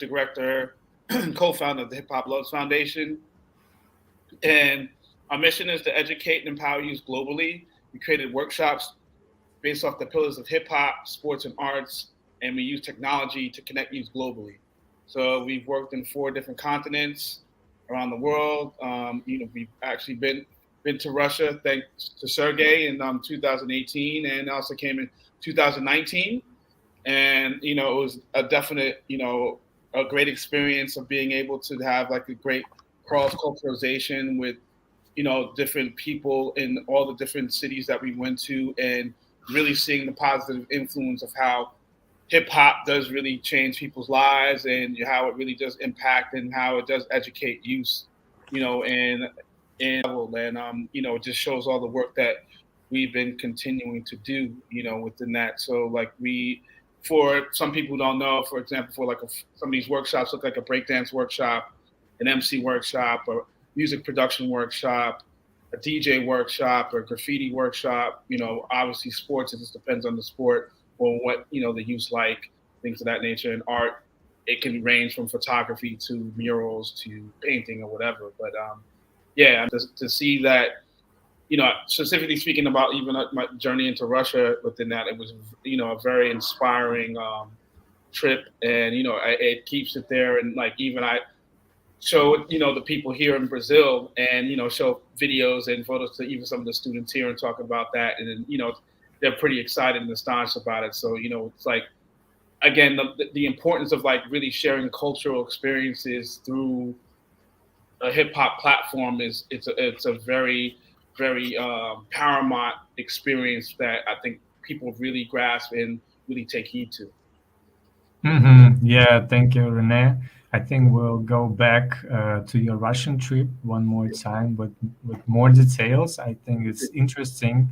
director, co-founder of the Hip Hop Loves Foundation. And our mission is to educate and empower youth globally. We created workshops based off the pillars of hip hop, sports, and arts, and we use technology to connect youth globally. So we've worked in 4 different continents around the world. We've actually been to Russia thanks to Sergey in 2018, and also came in 2019. And it was a definite, a great experience of being able to have like a great cross culturalization with different people in all the different cities that we went to, and really seeing the positive influence of how hip hop does really change people's lives, and how it really does impact, and how it does educate youth, and it just shows all the work that we've been continuing to do, within that. So like for some people who don't know, for example, for like some of these workshops look like a breakdance workshop, an MC workshop, or music production workshop, a DJ workshop, or graffiti workshop. Obviously sports, it just depends on the sport or what the youth like, things of that nature. And art, it can range from photography to murals to painting or whatever. But to see that, specifically speaking about even my journey into Russia, within that, it was a very inspiring trip, and it keeps it there. And like even I show the people here in Brazil, and show videos and photos to even some of the students here and talk about that, and then they're pretty excited and astonished about it. So it's like, again, the importance of like really sharing cultural experiences through a hip hop platform it's a very, very paramount experience that I think people really grasp and really take heed to. Yeah, thank you, Rene. I think we'll go back to your Russian trip one more time with more details. I think it's interesting.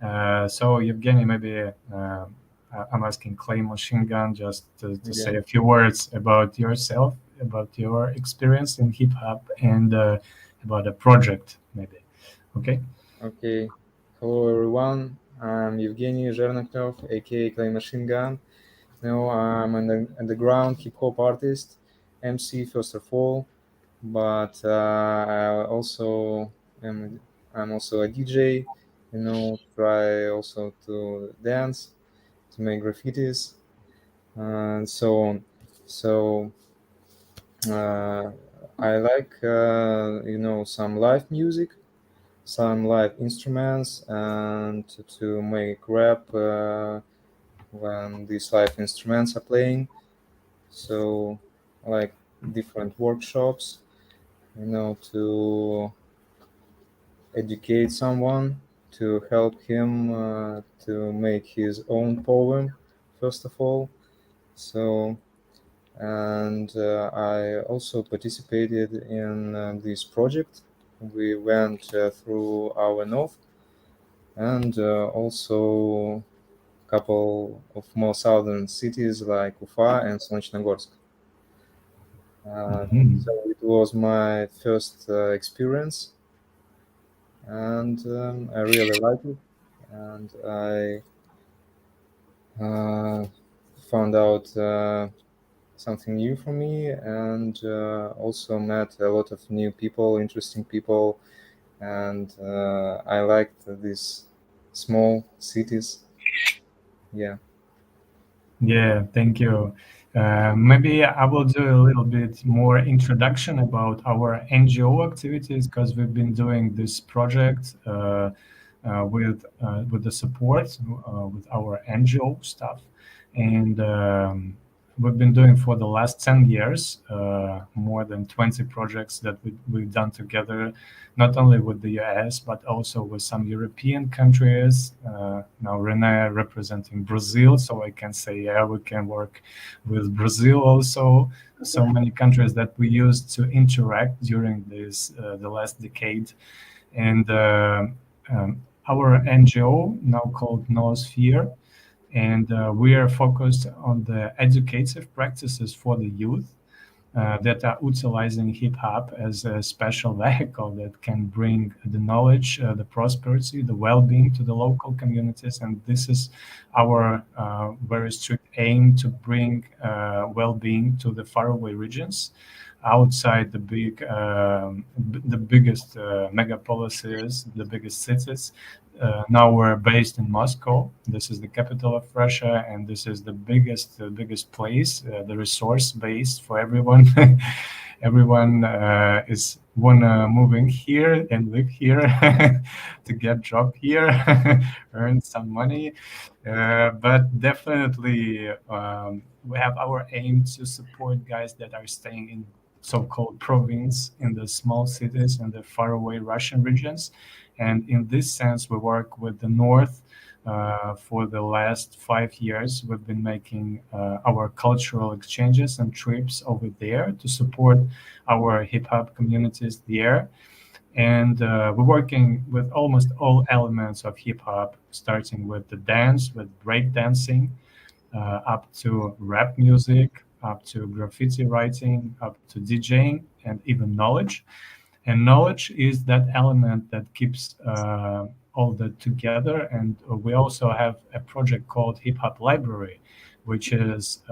So, Evgeny, maybe I'm asking Clay Machine Gun just to say a few words about yourself, about your experience in hip hop, and about a project, maybe. Okay? Okay. Hello, everyone. I'm Evgeny Zhernakov, aka Clay Machine Gun. I'm an underground hip hop artist, MC first of all, but I'm also a DJ. Try also to dance, to make graffitis, and so on. So uh, I like some live music, some live instruments, and to make rap when these live instruments are playing. So, like different workshops, to educate someone, to help him to make his own poem, first of all. So, and I also participated in this project. We went through our north, and also a couple of more southern cities like Ufa and Solnechnogorsk. So it was my first experience, and I really liked it. And I found out something new for me, and also met a lot of new people, interesting people, and I liked these small cities. Yeah. Yeah, thank you. Maybe I will do a little bit more introduction about our NGO activities, because we've been doing this project with the support with our NGO stuff, and we've been doing for the last 10 years more than 20 projects that we've done together, not only with the US, but also with some European countries. Now Rene representing Brazil, so I can say, yeah, we can work with Brazil also. So many countries that we used to interact during the last decade. And our NGO, now called Noosphere, and we are focused on the educative practices for the youth that are utilizing hip hop as a special vehicle that can bring the knowledge, the prosperity, the well-being to the local communities. And this is our very strict aim to bring well-being to the faraway regions outside the biggest megapolises, the biggest cities. Now we're based in Moscow. This is the capital of Russia, and this is the biggest place, the resource base for everyone. Everyone is wanna moving here and live here to get job here, earn some money. But definitely, we have our aim to support guys that are staying in so-called province, in the small cities and the faraway Russian regions. And in this sense, we work with the North. For the last 5 years, we've been making our cultural exchanges and trips over there to support our hip hop communities there. And we're working with almost all elements of hip hop, starting with the dance, with break dancing, up to rap music, up to graffiti writing, up to DJing, and even knowledge. And knowledge is that element that keeps all that together. And we also have a project called Hip Hop Library, which is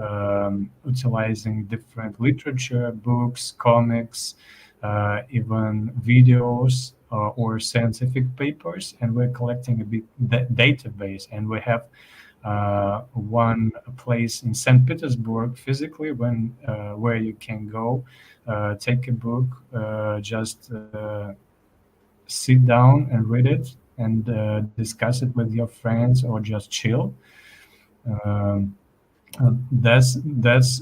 utilizing different literature, books, comics, even videos or scientific papers. And we're collecting a big database. And we have one place in St. Petersburg physically where you can go, take a book, just sit down and read it and discuss it with your friends or just chill. Um, that's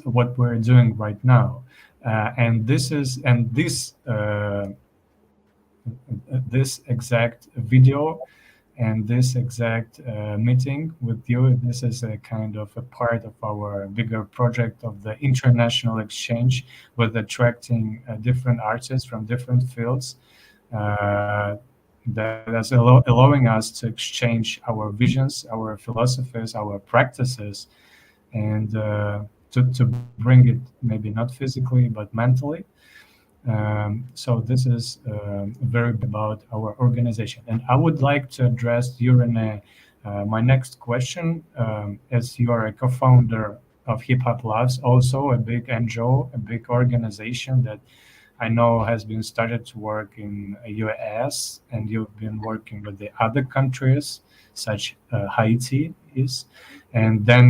what we're doing right now, and this exact video and this exact meeting with you. This is a kind of a part of our bigger project of the international exchange with attracting different artists from different fields. That is allowing us to exchange our visions, our philosophies, our practices, and to bring it maybe not physically but mentally. So this is very about our organization. And I would like to address you, Rene, my next question, as you are a co-founder of Hip Hop Labs, also a big NGO, a big organization that I know has been started to work in US, and you've been working with the other countries, such Haiti is. And then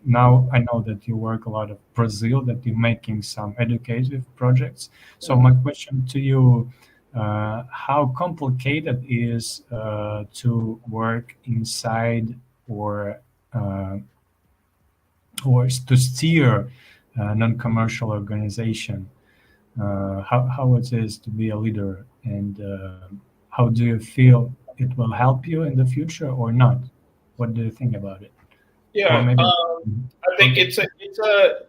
now I know that you work a lot of Brazil, that you're making some educative projects. So my question to you, how complicated is to work inside uh, or to steer a non-commercial organization? How it is to be a leader, and how do you feel it will help you in the future or not? What do you think about it? Or Yeah, maybe. I think Okay.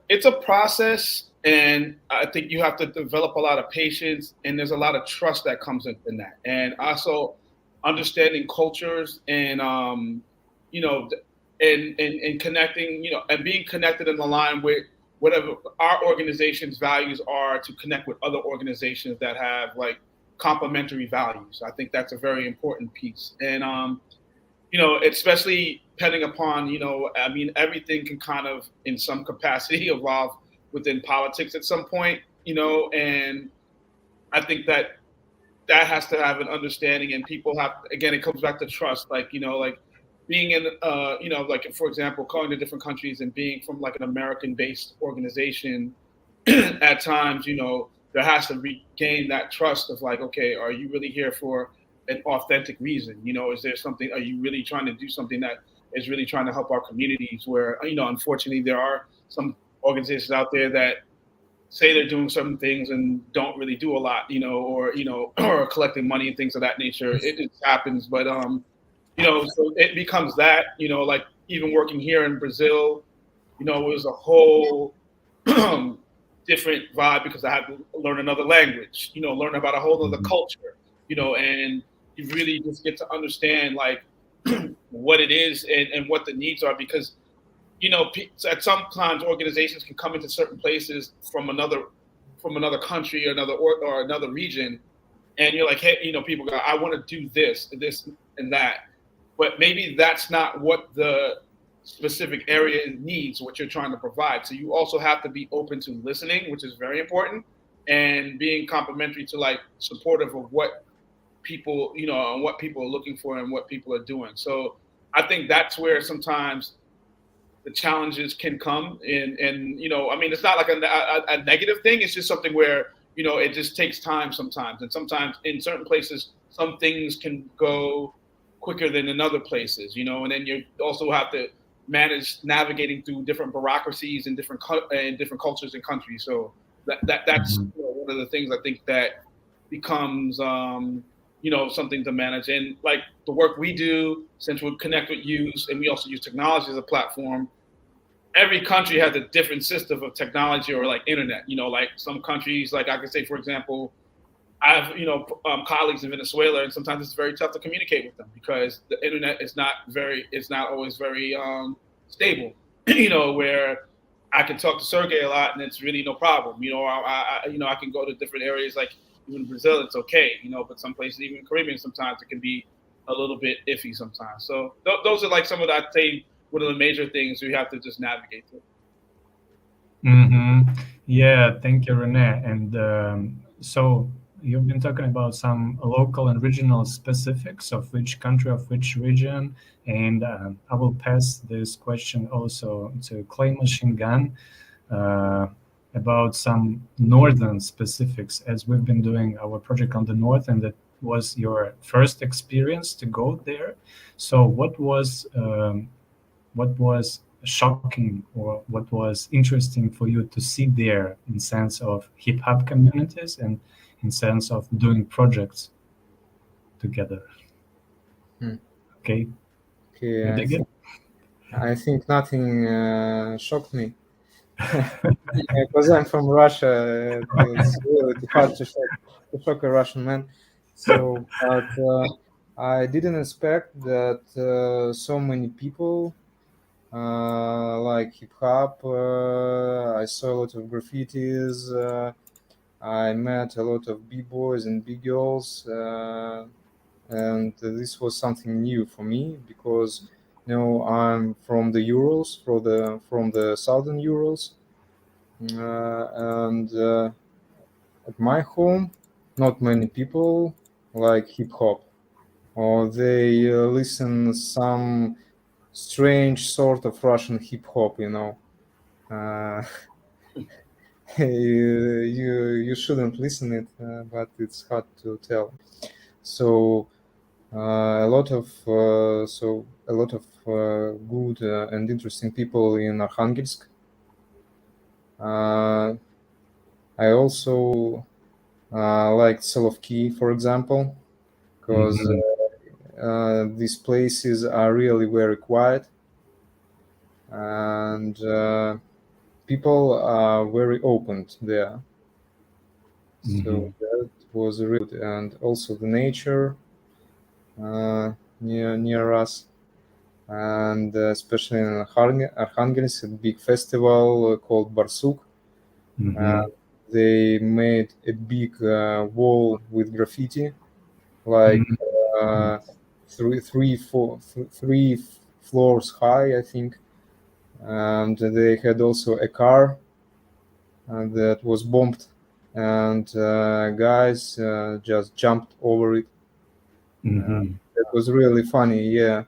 it's a process, and I think you have to develop a lot of patience, and there's a lot of trust that comes in that, and also understanding cultures, and you know, and connecting, and being connected in the line with whatever our organization's values are, to connect with other organizations that have like complementary values. I think that's a very important piece, and especially depending upon, I mean, everything can kind of, in some capacity, evolve within politics at some point, and I think that has to have an understanding, and people have, again, it comes back to trust, like, like being in, like, for example, going to different countries and being from like an American-based organization, at times, there has to regain that trust of like, okay, are you really here for an authentic reason? Is there something, are you really trying to do something that is really trying to help our communities where, unfortunately there are some organizations out there that say they're doing certain things and don't really do a lot, or, or collecting money and things of that nature. It happens. But, so it becomes that, like even working here in Brazil, it was a whole different vibe because I had to learn another language, learn about a whole other culture, and you really just get to understand like what it is, and what the needs are, because, at sometimes organizations can come into certain places from another country, or another region, and you're like, hey, people go, I want to do this and that, but maybe that's not what the specific area needs, what you're trying to provide. So you also have to be open to listening, which is very important, and being complimentary to like supportive of what people, and what people are looking for and what people are doing. So I think that's where sometimes the challenges can come in. And, I mean, it's not like a negative thing. It's just something where, it just takes time sometimes. And sometimes in certain places, some things can go quicker than in other places, and then you also have to manage navigating through different bureaucracies and different cultures and countries. So that's one of the things I think that becomes, something to manage. And like the work we do, since we connect with youth and we also use technology as a platform, every country has a different system of technology or like internet. Like some countries, like I could say, for example, I have colleagues in Venezuela, and sometimes it's very tough to communicate with them because the internet is not always very stable. Where I can talk to Sergey a lot, and it's really no problem. I can go to different areas like even Brazil, it's okay. But some places, even Caribbean, sometimes it can be a little bit iffy sometimes. So those are like some of the, I'd say, one of the major things we have to just navigate through. Yeah, thank you, Rene. And so you've been talking about some local and regional specifics of which country, of which region, and I will pass this question also to Clay Machine Gun about some northern specifics, as we've been doing our project on the north, and that was your first experience to go there. So what was shocking or what was interesting for you to see there in sense of hip hop communities and in sense of doing projects together? Okay. I think nothing shocked me because I'm from Russia. It's really too hard to shock a Russian man. So, but I didn't expect that so many people like hip hop. I saw a lot of graffitis. I met a lot of b-boys and b-girls, and this was something new for me because I'm from the Urals, from the southern Urals, and at my home, not many people like hip hop, or they listen some strange sort of Russian hip hop, you shouldn't listen it, but it's hard to tell. So a lot of good and interesting people in Arkhangelsk. I also liked Solovki, for example, because these places are really very quiet, and people are very open there. So that was really good. And also the nature near us, and especially in Arkhangelsk, a big festival called Barsuk. They made a big wall with graffiti, like three floors high, I think. And they had also a car that was bombed, and guys just jumped over it. It was really funny, yeah.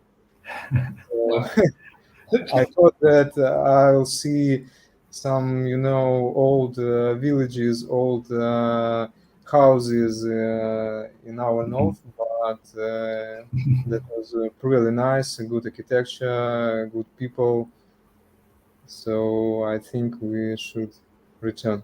I thought that I'll see some, old villages, old houses in our north, but that was really nice, good architecture, good people. So I think we should return.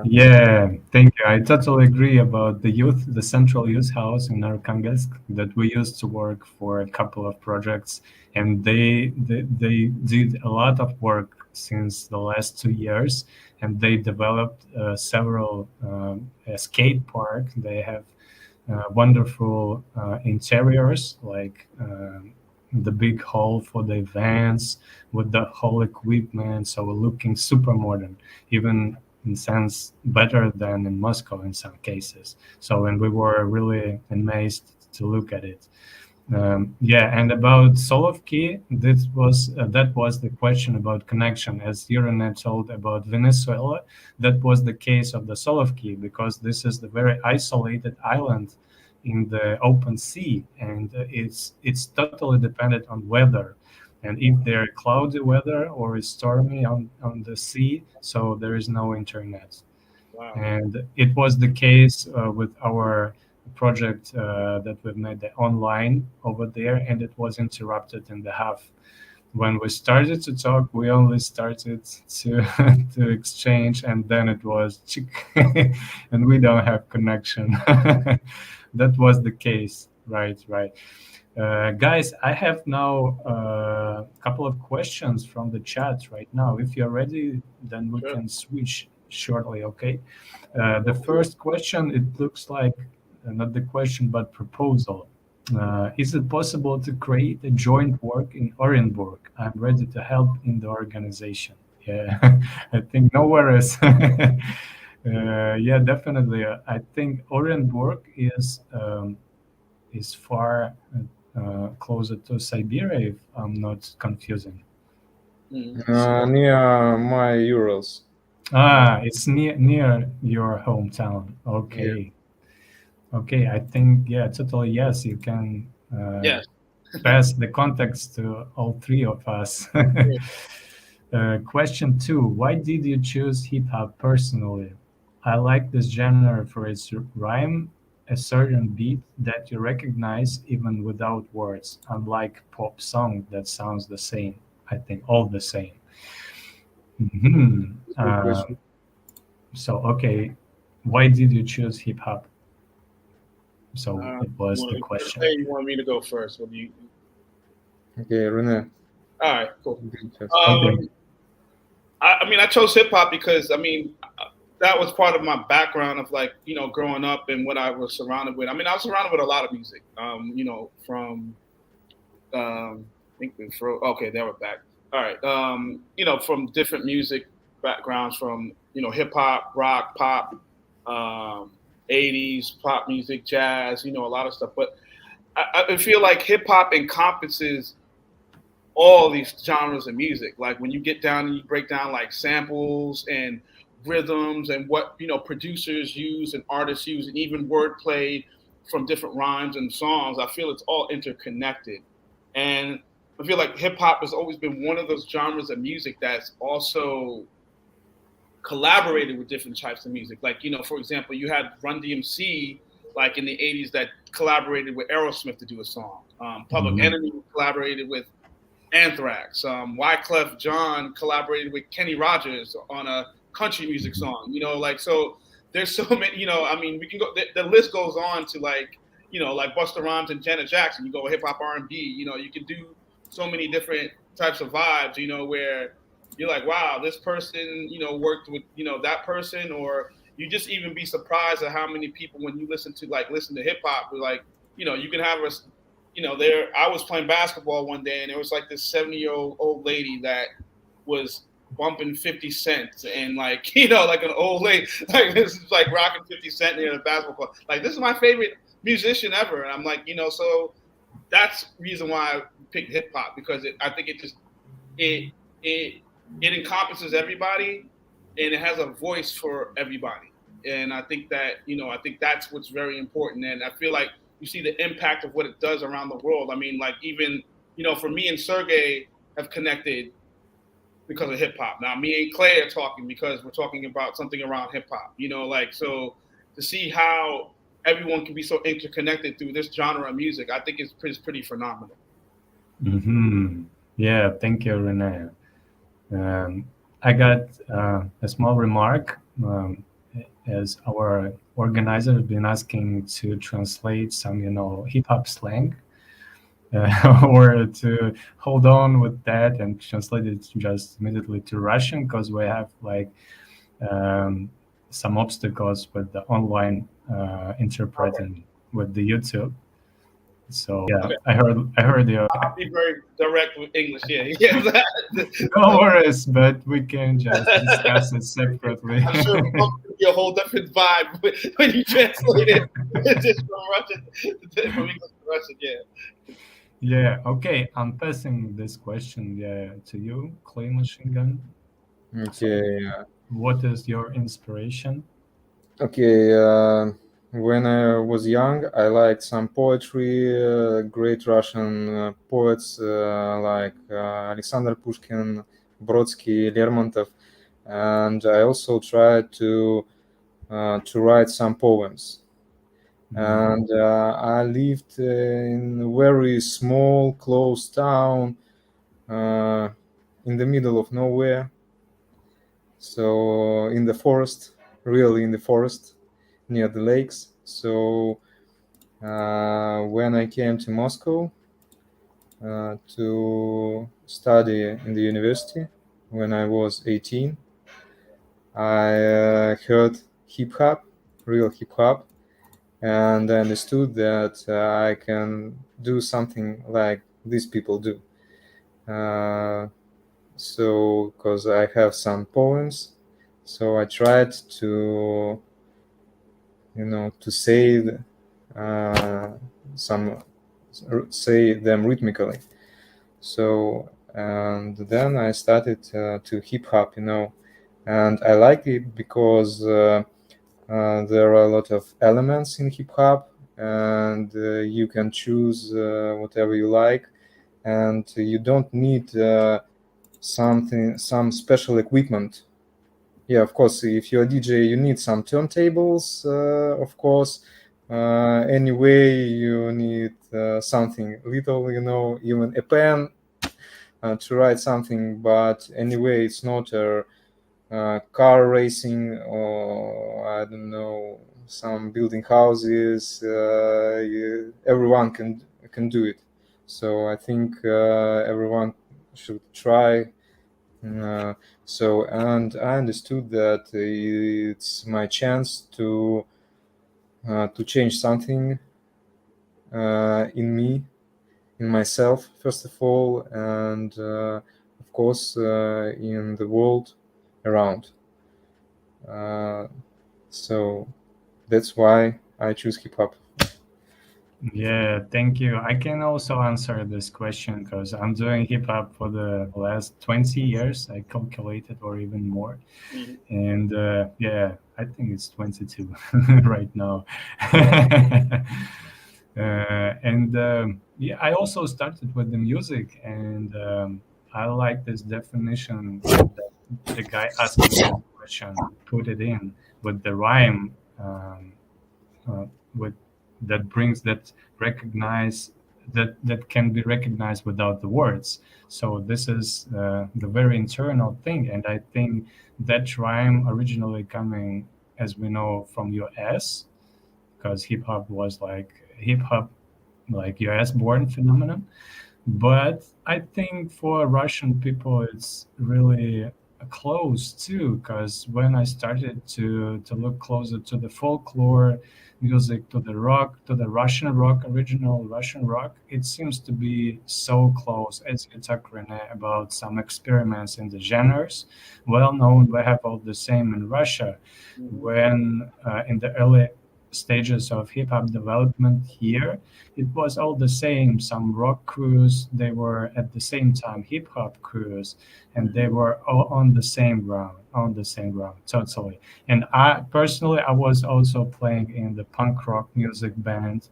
Yeah, thank you. I totally agree about the central youth house in Arkhangelsk that we used to work for a couple of projects, and they did a lot of work since the last 2 years, and they developed several a skate park. They have wonderful interiors like the big hall for the events with the whole equipment, so looking super modern, even in sense better than in Moscow in some cases. So, and we were really amazed to look at it. Yeah, and about Solovki, that was the question about connection. As Rene told about Venezuela, that was the case of the Solovki because this is the very isolated island in the open sea, and it's totally dependent on weather. And if there cloudy weather or is stormy on the sea, so there is no internet. Wow. And it was the case with our project that we made the online over there, and it was interrupted in the half. When we started to talk, we only started to to exchange, and then it was chick, and we don't have connection. That was the case, right? Right. Guys, I have now a couple of questions from the chat right now. If you're ready, then we Sure. can switch shortly, okay? The first question, it looks like not the question, but proposal. Is it possible to create a joint work in Orenburg? I'm ready to help in the organization. Yeah, I think no worries. Yeah, definitely. I think Orenburg is far closer to Siberia, if I'm not confusing. Near my Urals. Ah, it's near your hometown. Okay. Okay, I think, yeah, totally yes, you can Yes. pass the context to all three of us. Question 2, why did you choose hip hop personally? I like this genre for its rhyme, a certain beat that you recognize even without words, unlike pop song that sounds the same. I think all the same. Mhm. Good question. So, okay, why did you choose hip hop? So it was the You question. say you want me to go first? What do you? Okay, Rene. All right, cool. Okay. I mean, I chose hip hop because that was part of my background of like growing up and what I was surrounded with. I mean, I was surrounded with a lot of music. From I think we throw. Okay, there we're back. All right. From different music backgrounds, from hip hop, rock, pop, 80s pop music, jazz. A lot of stuff. But I feel like hip hop encompasses all these genres of music. Like when you get down and you break down like samples and rhythms and what producers use and artists use, and even wordplay from different rhymes and songs, I feel it's all interconnected. And I feel like hip hop has always been one of those genres of music that's also collaborated with different types of music. Like, for example, you had Run DMC like in the 80s that collaborated with Aerosmith to do a song. Public Enemy collaborated with Anthrax. Wyclef Jean collaborated with Kenny Rogers on a country music song. So there's so many. I mean, we can go. The list goes on to like Busta Rhymes and Janet Jackson. You go hip hop R&B. You can do so many different types of vibes. Where you're like, wow, this person worked with that person, or you just even be surprised at how many people when you listen to hip hop, like you can have a there. I was playing basketball one day, and there was like this 70-year-old old lady that was bumping 50 Cent, and like like an old lady, like this is like rocking 50 Cent near the basketball court. Like this is my favorite musician ever, and I'm like, so that's the reason why I picked hip hop, because I think it encompasses everybody, and it has a voice for everybody, and I think that that's what's very important, and I feel like you see the impact of what it does around the world. I mean, like even, for me and Sergey have connected because of hip hop. Now me and Clay are talking because we're talking about something around hip hop, so to see how everyone can be so interconnected through this genre of music, I think is pretty phenomenal. Mm-hmm. Yeah, thank you, Rene. I got a small remark. As our organizer has been asking to translate some, hip hop slang, or to hold on with that and translate it just immediately to Russian, because we have like some obstacles with the online interpreting with the YouTube. So yeah, Okay. I heard you. I'll be very direct with English. Yeah. No worries, but we can just discuss it separately. I'm sure it's going to be a whole different vibe when you translate it just from English to Russian. Yeah. Yeah. Okay. I'm passing this question, yeah, to you, Clay Machine Gun. So, Okay. what is your inspiration? Okay. When I was young, I liked some poetry, great Russian poets like Alexander Pushkin, Brodsky, Lermontov, and I also tried to write some poems. Mm. And I lived in a very small, closed town uh, in the middle of nowhere. So in the forest, really in the forest, near the lakes. So when I came to Moscow to study in the university when I was 18, I heard hip hop, real hip hop, and I understood that I can do something like these people do. Uh, so, because I have some poems, so I tried to, to uh, some, say them rhythmically. So, and then I started to hip hop, and I like it because. There are a lot of elements in hip hop, and you can choose whatever you like, and you don't need some special equipment. Yeah, of course, if you're a DJ, you need some turntables, of course. Anyway, you need something little, even a pen to write something, but anyway, it's not a car racing, or I don't know, some building houses. Everyone can do it. So I think everyone should try. Uh, so, and I understood that it's my chance to change something in me, in myself, first of all, and of course in the world around. Uh, so that's why I choose hip hop. Yeah, thank you. I can also answer this question because I'm doing hip hop for the last 20 years. I calculated, or even more. Mhm. And yeah, I think it's 22 right now. And yeah, I also started with the music, and I like this definition that the guy asking this question put it in with the rhyme, uh, with that brings that recognize that can be recognized without the words. So this is the very internal thing, and I think that rhyme originally coming, as we know, from US, because hip hop like US born phenomenon. But I think for Russian people, it's really close too, because when I started to look closer to the folklore music, to the rock, to the Russian rock, original Russian rock, it seems to be so close. As you talk, Rene, about some experiments in the genres, well known, we have all the same in Russia. Mhm. When in the early stages of hip hop development here, it was all the same. Some rock crews, they were at the same time hip hop crews, and they were all on the same ground, totally. And I personally, I was also playing in the punk rock music band.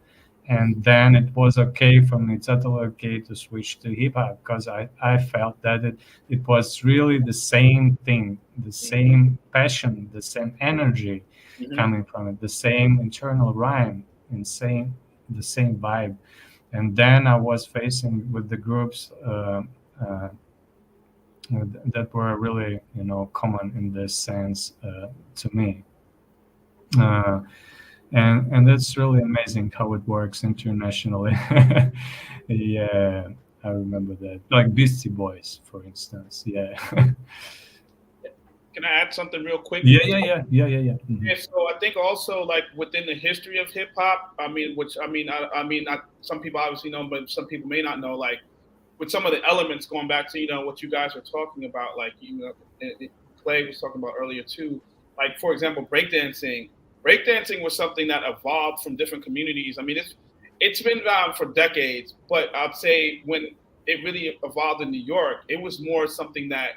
And then it was okay for me, totally okay to switch to hip hop because I felt that it was really the same thing, the same passion, the same energy Mhm. coming from it, the same internal rhyme, and the same vibe. And then I was facing with the groups uh, that were really, common in this sense to me. Uh, and that's really amazing how it works internationally. Yeah, I remember that. Like Beastie Boys, for instance. Yeah. Can I add something real quick? Yeah, yeah, yeah, yeah, yeah, yeah. Mhm. Yeah, so I think also like within the history of hip hop, some people obviously know, but some people may not know. Like with some of the elements going back to what you guys are talking about, like Clay was talking about earlier too. Like for example, breakdancing. Breakdancing was something that evolved from different communities. I mean, It's been around for decades, but I'd say when it really evolved in New York, it was more something that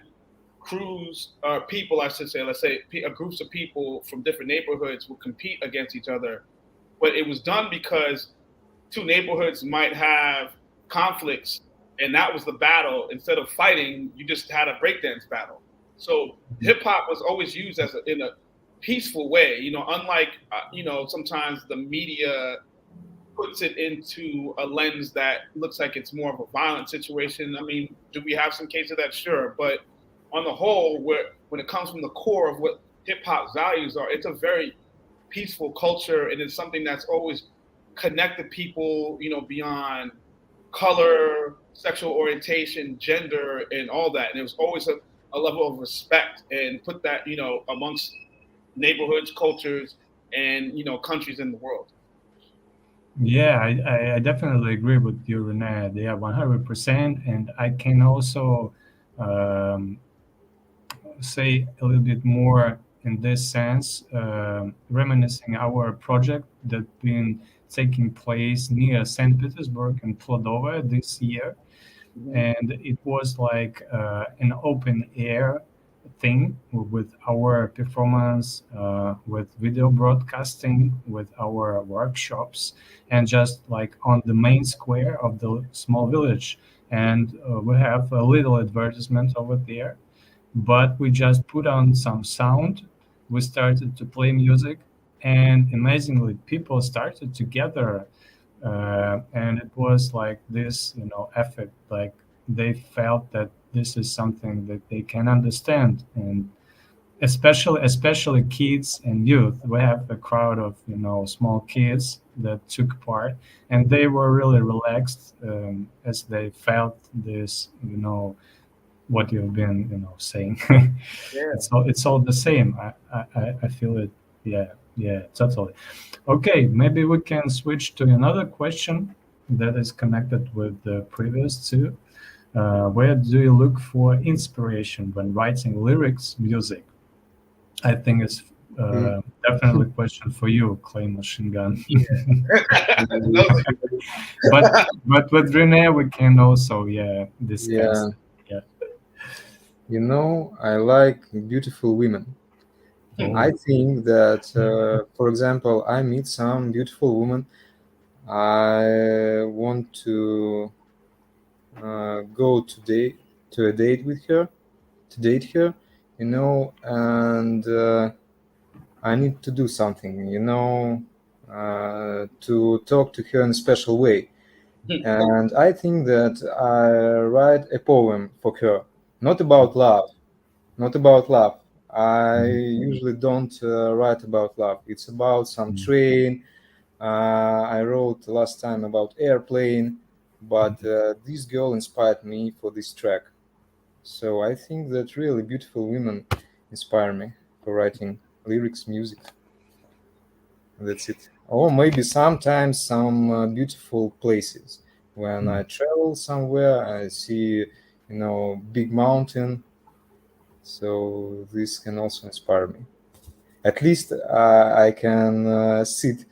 crews or people, I should say, let's say groups of people from different neighborhoods would compete against each other. But it was done because two neighborhoods might have conflicts, and that was the battle. Instead of fighting, you just had a breakdance battle. So hip hop was always used as in a peaceful way. Unlike sometimes the media puts it into a lens that looks like it's more of a violent situation. I mean, do we have some cases of that? Sure, but on the whole, when it comes from the core of what hip hop's values are, it's a very peaceful culture, and it's something that's always connected people, beyond color, sexual orientation, gender, and all that. And it was always a level of respect, and put that, amongst neighborhoods, cultures, and countries in the world. Yeah, I definitely agree with you, Rene. Yeah, 100%. And I can also um, say a little bit more in this sense, reminiscing our project that been taking place near St. Petersburg and Plovdiv this year. Mhm. And it was like an open air thing with our performance, with video broadcasting, with our workshops, and just like on the main square of the small village. And we have a little advertisement over there, but we just put on some sound. We started to play music, and amazingly, people started to gather, and it was like this, effect. Like they felt that this is something that they can understand, and especially kids and youth. We have a crowd of small kids that took part, and they were really relaxed as they felt this, what you've been saying. Yeah. It's all the same. I feel it. Yeah, yeah, totally. Okay, maybe we can switch to another question that is connected with the previous two. Where do you look for inspiration when writing lyrics, music? I think it's Mm. definitely a question for you, Clay Machine Gun. Those- but with Rene, we can also discuss. Yeah, Yeah. I like beautiful women. I Oh. think that, for example, I meet some beautiful woman. I want to go to a date with her, to date her, and I need to do something, to talk to her in a special way. And I think that I write a poem for her, not about love, not about love. I usually don't write about love. It's about some train. I wrote last time about airplane, but this girl inspired me for this track. So I think that really beautiful women inspire me for writing lyrics, music. That's it. Or maybe sometimes some beautiful places. When I travel somewhere, I see, big mountain. So this can also inspire me. At least I can sit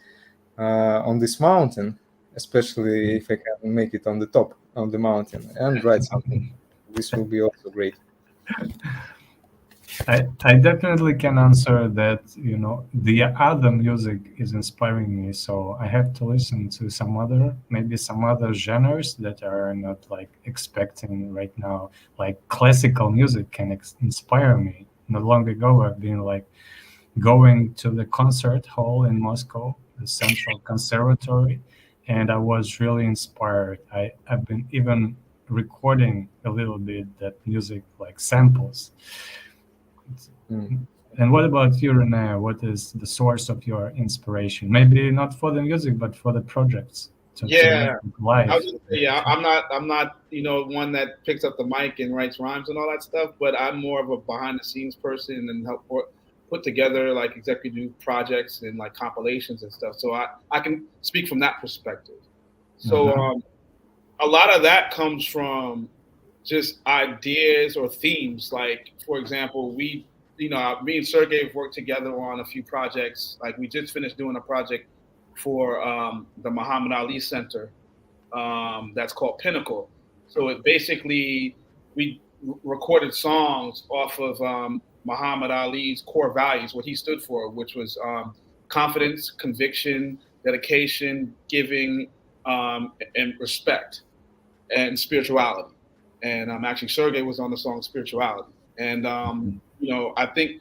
on this mountain, especially if I can make it on the top of the mountain and write something. This will be also great. I definitely can answer that, the other music is inspiring me. So I have to listen to maybe some other genres that are not like expecting right now. Like classical music can inspire me. Not long ago, I've been like going to the concert hall in Moscow, the Central Conservatory, and I was really inspired. I've been even recording a little bit that music, like samples. Mm. And what about you, Rene? What is the source of your inspiration? Maybe not for the music, but for the projects to make yeah. it I live. was gonna say, yeah, I'm not, one that picks up the mic and writes rhymes and all that stuff, but I'm more of a behind the scenes person and help put together like executive projects and like compilations and stuff. So I can speak from that perspective. So Uh-huh. a lot of that comes from just ideas or themes. Like, for example, me and Sergey have worked together on a few projects. Like, we just finished doing a project for the Muhammad Ali Center that's called Pinnacle. So it basically, we recorded songs off of Muhammad Ali's core values, what he stood for, which was confidence, conviction, dedication, giving, and respect, and spirituality. And actually, Sergey was on the song Spirituality. And, I think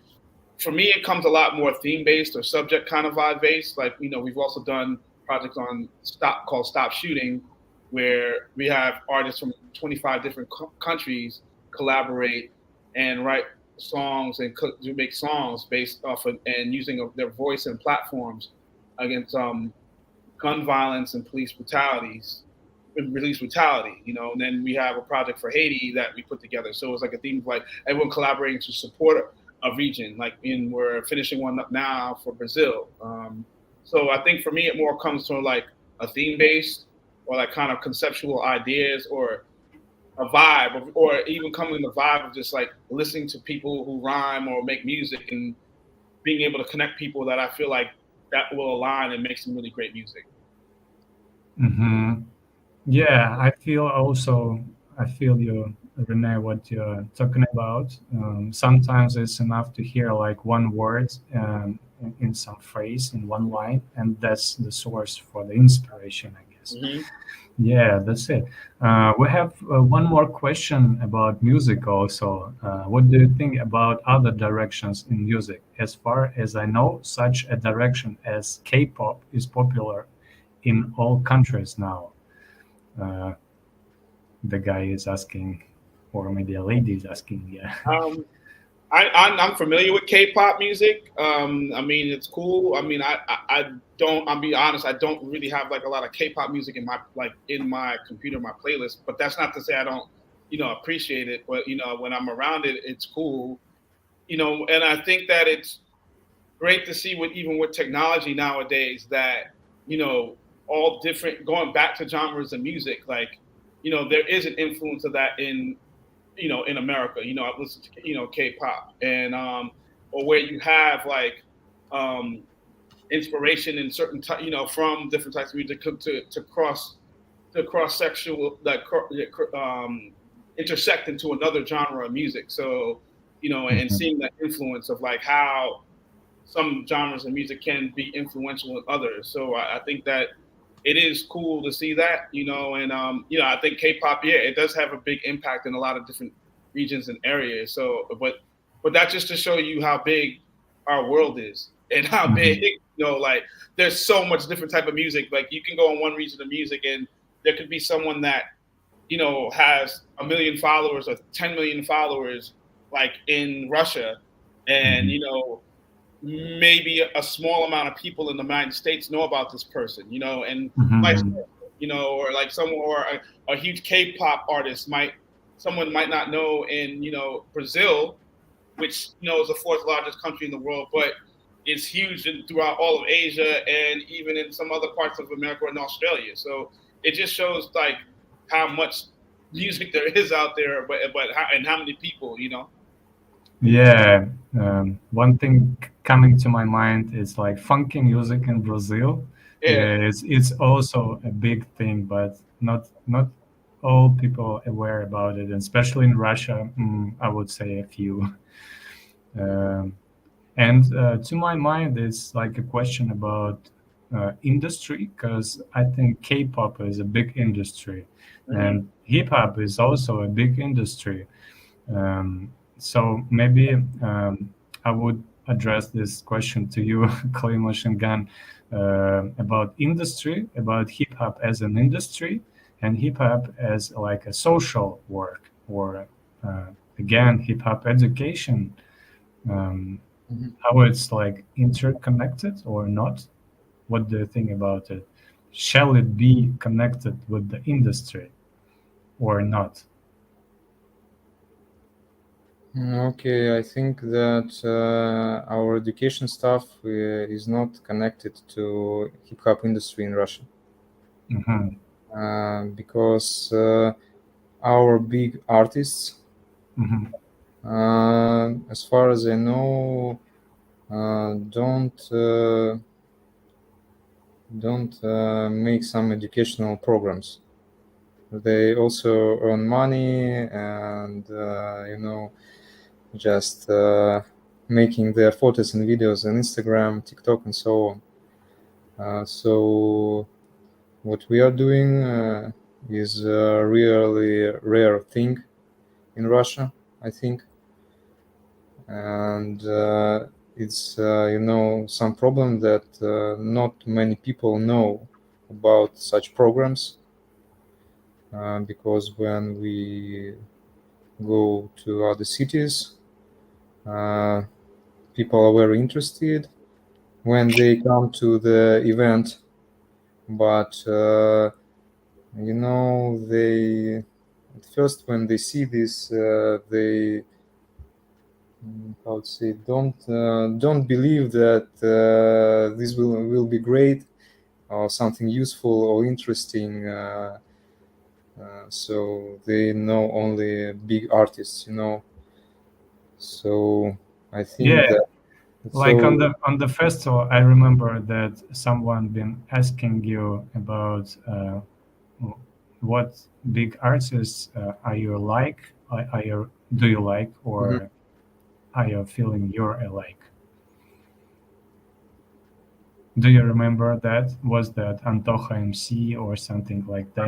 for me, it comes a lot more theme based or subject kind of vibe based. Like, we've also done projects on called Stop Shooting, where we have artists from 25 different countries collaborate and write songs and make songs based off of and using their voice and platforms against gun violence and police brutality. And then we have a project for Haiti that we put together. So it's like a theme of like everyone collaborating to support a region. We're finishing one up now for Brazil. So I think for me, it more comes from like a theme based or like kind of conceptual ideas or a vibe, or even coming in the vibe of just like listening to people who rhyme or make music and being able to connect people that I feel like that will align and make some really great music. Mm-hmm. Yeah, I feel you, Rene, what you're talking about. Sometimes it's enough to hear like one word in some phrase, in one line, and that's the source for the inspiration, I guess. Mm-hmm. Yeah, that's it. We have one more question about music also. What do you think about other directions in music? As far as I know, such a direction as K-pop is popular in all countries now. Uh, the guy is asking, or maybe a lady is asking. Yeah. I'm familiar with K-pop music. I mean, it's cool. I mean, I don't. I'll be honest. I don't really have like a lot of K-pop music in my computer, my playlist. But that's not to say I don't, appreciate it. But when I'm around it, it's cool. And I think that it's great to see even with technology nowadays that all different going back to genres of music. Like, there is an influence of that in America. I've listened to K-pop and or where you have like inspiration in certain from different types of music to cross sexual intersect into another genre of music. So and Mhm. seeing that influence of like how some genres of music can be influential in others. So I think that it is cool to see that, and I think K-pop, yeah, it does have a big impact in a lot of different regions and areas. So, but that's just to show you how big our world is and how big, Mhm. like there's so much different type of music. Like you can go in one region of music and there could be someone that has 1 million followers or 10 million followers, like in Russia, and Mhm. maybe a small amount of people in the United States know about this person, and vice Mhm. versa, or like someone or a huge K-pop artist someone might not know in Brazil, which is the fourth largest country in the world, but it's huge throughout all of Asia and even in some other parts of America and Australia. So it just shows like how much music there is out there, but how many people. Yeah, one thing coming to my mind is like funky music in Brazil. Yeah. Yeah, it's also a big thing, but not all people aware about it, and especially in Russia. I would say a few. Um, and to my mind, it's like a question about industry, because I think K-pop is a big industry, Hmm. and hip hop is also a big industry. So maybe I would address this question to you, Clay Machine Gun, about industry, about hip hop as an industry, and hip hop as like a social work, or again, hip hop education. Um, Mhm. how it's like interconnected or not? What do you think about it? Shall it be connected with the industry or not? Okay, I think that our education stuff is not connected to hip hop industry in Russia, Hmm. because our big artists, Hmm. as far as I know, don't don't make some educational programs. They also earn money and just making their photos and videos on Instagram, TikTok, and so on. So what we are doing is a really rare thing in Russia, I think, and it's some problem that not many people know about such programs, because when we go to other cities, uh, people are very interested when they come to the event, but they at first when they see this, they how to say, don't believe that this will be great or something useful or interesting. So they know only big artists. So I Yeah, think that like so. on the festival, I remember that someone been asking you about what big artists are you like, are you do you like, Mhm. or are you feeling you're alike? Do you remember that? Was that Antocha MC or something like that?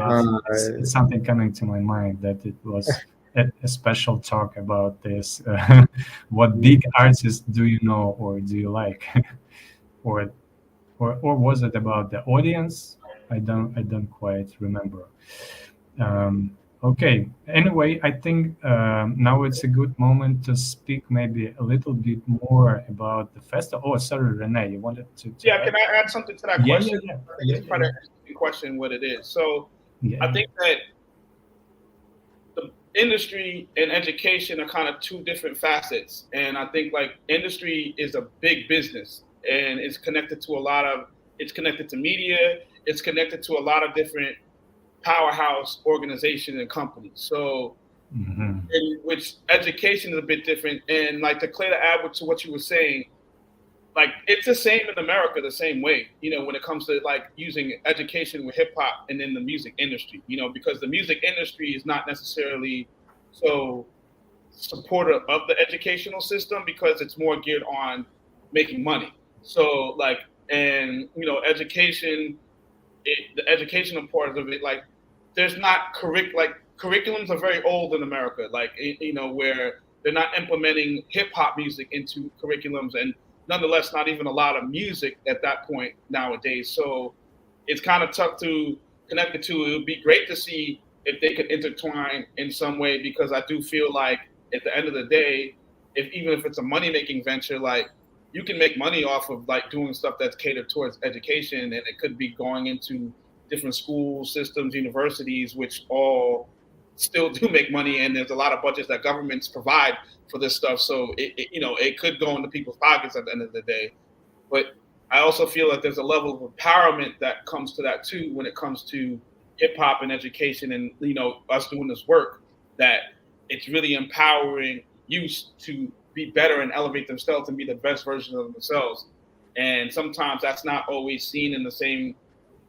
It's something coming to my mind that it was a special talk about this. What big artists do you know or do you like, or or was it about the audience? I don't quite remember. Okay. Anyway, I think now it's a good moment to speak maybe a little bit more about the festival. Oh, sorry, Rene, you wanted to Yeah, add? can I add something to that Yeah, yeah, question? yeah, I think yeah, it's yeah, quite an yeah, interesting question what it is. So yeah, I yeah. think that the industry and education are kind of two different facets. And I think like industry is a big business and it's connected to media, it's connected to a lot of different powerhouse organizations and companies. So Mhm. in which education is a bit different. And like to clear the ad to what you were saying, like it's the same in America the same way, when it comes to like using education with hip hop and in the music industry, because the music industry is not necessarily so supportive of the educational system because it's more geared on making money. So like, and education, the educational part of it, like there's not like curriculums are very old in America, like where they're not implementing hip hop music into curriculums, and nonetheless, not even a lot of music at that point nowadays. So it's kind of tough to connect the two. It would be great to see if they could intertwine in some way because I do feel like at the end of the day, if even if it's a money making venture, like you can make money off of like doing stuff that's catered towards education, and it could be going into different school systems, universities, which all still do make money, and there's a lot of budgets that governments provide for this stuff. So it could go into people's pockets at the end of the day. But I also feel like there's a level of empowerment that comes to that too when it comes to hip hop and education, and us doing this work, that it's really empowering youth to be better and elevate themselves and be the best version of themselves. And sometimes that's not always seen in the same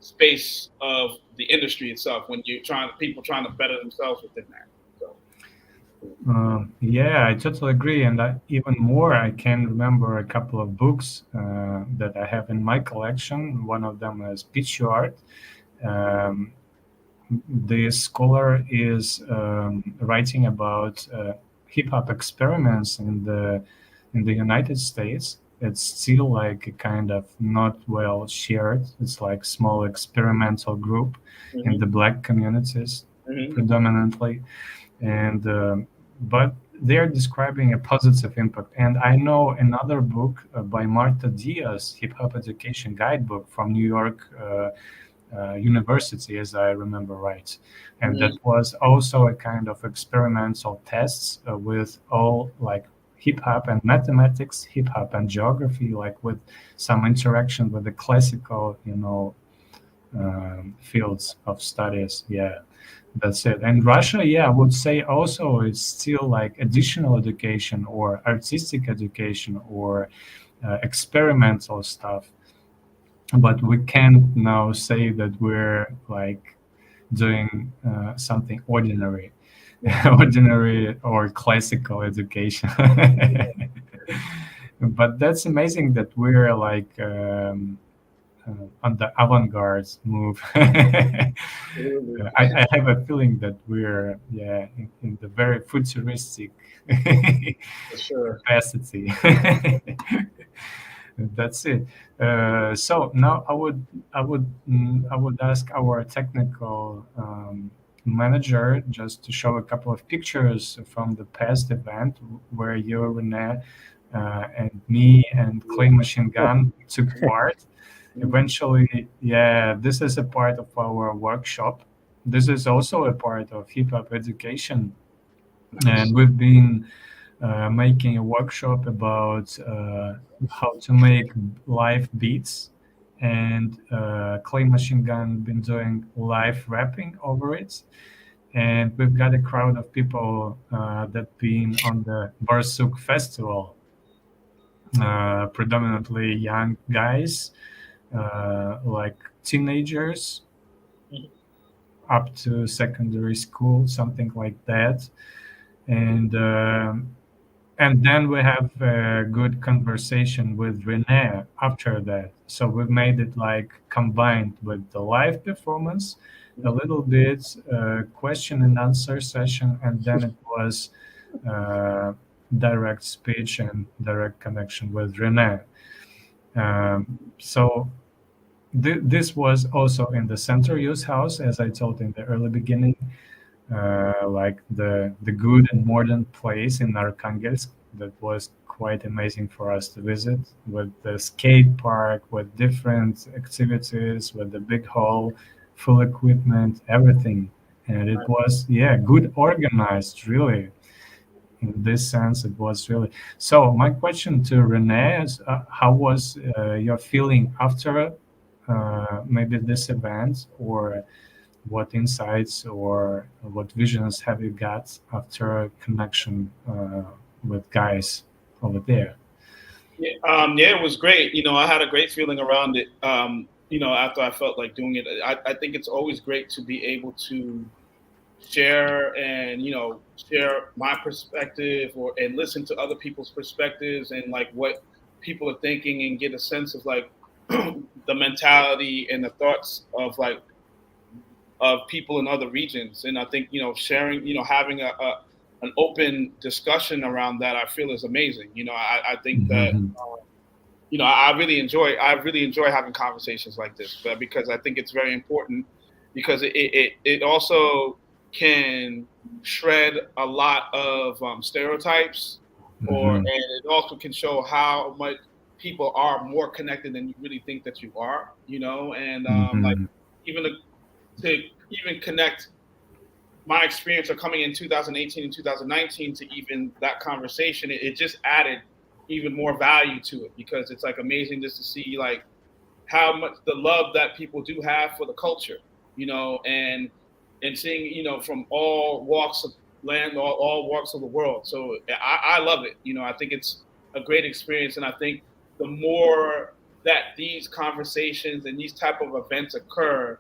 space of the industry itself when people trying to better themselves within that. So Yeah, I totally agree. And even more, I can remember a couple of books that I have in my collection. One of them is Picture Art. Um, the scholar is writing about hip hop experiments in the United States. It's still like a kind of not well shared. It's like small experimental group in mm-hmm, the black communities mm-hmm, predominantly, and but they are describing a positive impact. And I know another book by Marta Diaz, Hip Hop Education Guidebook from New York University, as I remember right. And mm-hmm, that was also a kind of experimental tests with all like hip hop and mathematics, hip hop and geography, like with some interaction with the classical, fields of studies. Yeah, that's it. And Russia, yeah, I would say also it's still like additional education or artistic education or experimental stuff. but we can't now say that we're like doing something ordinary, ordinary or classical education. But that's amazing that we're like on the avant-garde move. Absolutely. I have a feeling that we're in the very futuristic For sure. capacity. That's it. So now I would ask our technical manager just to show a couple of pictures from the past event where you, Rene, and me and Clay Machine Gun took part. Eventually, yeah, this is a part of our workshop. This is also a part of hip hop education, and we've been making a workshop about how to make live beats, and Clay Machine Gun been doing live rapping over it, and we've got a crowd of people that been on the Barsuk Festival, predominantly young guys, like teenagers up to secondary school, something like that, and. And then we have a good conversation with Rene after that. So we've made it like combined with the live performance, a little bit question and answer session, and then it was uh, direct speech and direct connection with Rene. So this was also in the center use house, as I told in the early beginning, like the good and modern place in Arkhangelsk that was quite amazing for us to visit, with the skate park, with different activities, with the big hall, full equipment, everything. And it was, yeah, good organized, really. In this sense, it was really. So my question to Rene is, how was your feeling after maybe this event, or what insights or what visions have you got after a connection with guys over there? Yeah, yeah, it was great. I had a great feeling around it. After I felt like doing it, I think it's always great to be able to share and share my perspective and listen to other people's perspectives and like what people are thinking and get a sense of like the mentality and the thoughts of like of people in other regions. And I think sharing, having an open discussion around that, I feel is amazing. I think that Mhm. I really enjoy having conversations like this, but because I think it's very important, because it also can shred a lot of stereotypes, and Mhm. it also can show how much people are more connected than you really think that you are. And like Mhm. even to even connect my experience of coming in 2018 and 2019 to even that conversation, it just added even more value to it, because it's like amazing just to see like how much the love that people do have for the culture, and seeing, from all walks of land, all walks of the world. So I love it. I think it's a great experience. And I think the more that these conversations and these type of events occur,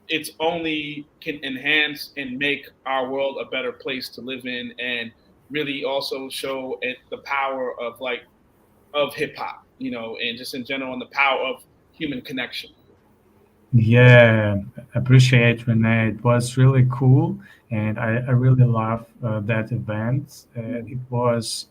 it's only can enhance and make our world a better place to live in, and really also show it the power of like of hip hop, and just in general, and the power of human connection. Yeah, appreciate Renee. It was really cool, and I really love that event. It was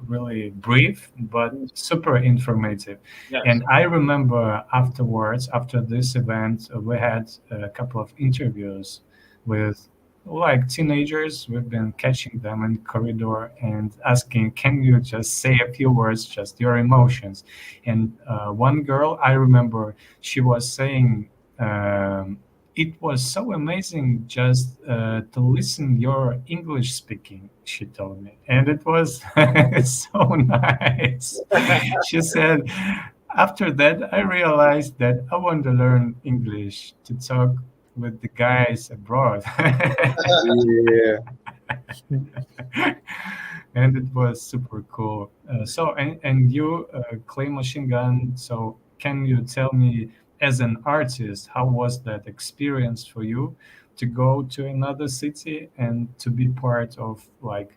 really brief but super informative. Yes. And I remember afterwards, after this event, we had a couple of interviews with like teenagers. We've been catching them in the corridor and asking, "Can you just say a few words, just your emotions?" And one girl, I remember, she was saying it was so amazing just to listen your English speaking, she told me, and it was so nice. She said, after that I realized that I want to learn English to talk with the guys abroad. Yeah. And it was super cool. So and you, Clay Machine Gun, so can you tell me, as an artist, how was that experience for you to go to another city and to be part of like